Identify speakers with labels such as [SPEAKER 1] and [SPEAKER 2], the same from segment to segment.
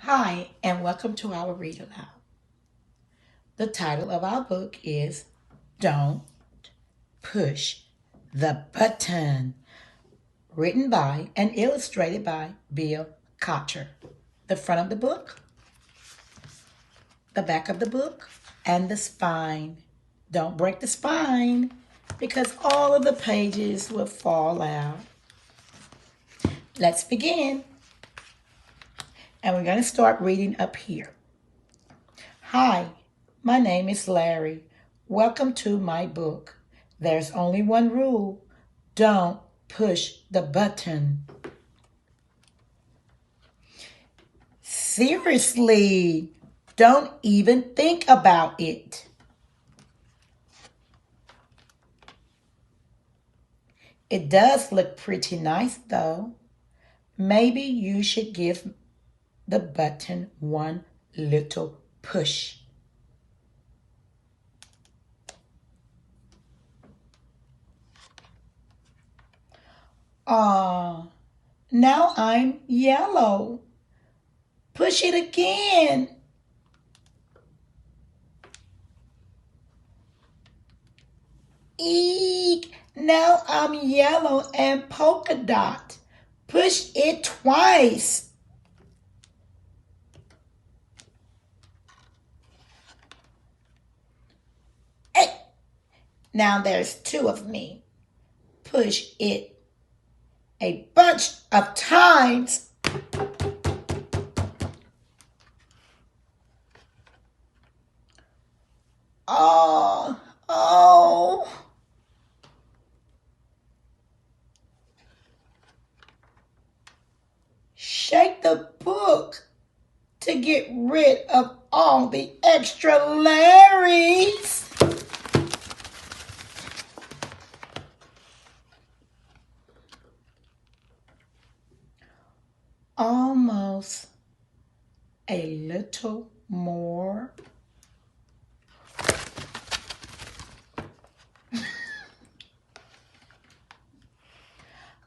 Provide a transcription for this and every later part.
[SPEAKER 1] Hi, and welcome to our Read Aloud. The title of our book is Don't Push the Button, written by and illustrated by Bill Cotter. The front of the book, the back of the book, and the spine. Don't break the spine because all of the pages will fall out. Let's begin. And we're going to start reading up here. Hi, my name is Larry. Welcome to my book. There's only one rule. Don't push the button. Seriously, don't even think about it. It does look pretty nice though. Maybe you should give the button one little push. Ah, now I'm yellow. Push it again. Eek! Now I'm yellow and polka dot. Push it twice. Hey! Now there's two of me. Push it a bunch of times. Oh, oh. Shake the book to get rid of all the extra Larrys. Almost a little more.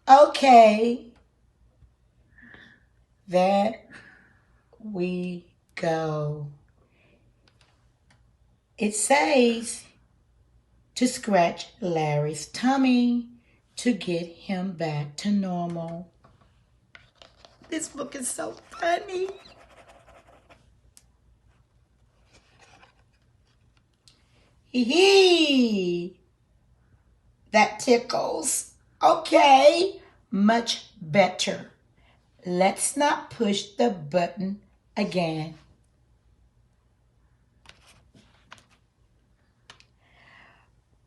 [SPEAKER 1] Okay, there we go. It says to scratch Larry's tummy to get him back to normal. This book is so funny. Hee hee. That tickles. Okay, much better. Let's not push the button again.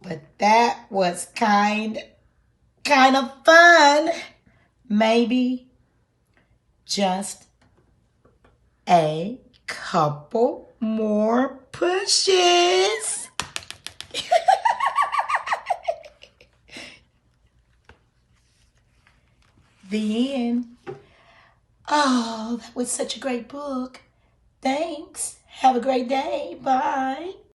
[SPEAKER 1] But that was kind of fun. Maybe just a couple more pushes. The end. Oh, that was such a great book. Thanks. Have a great day. Bye.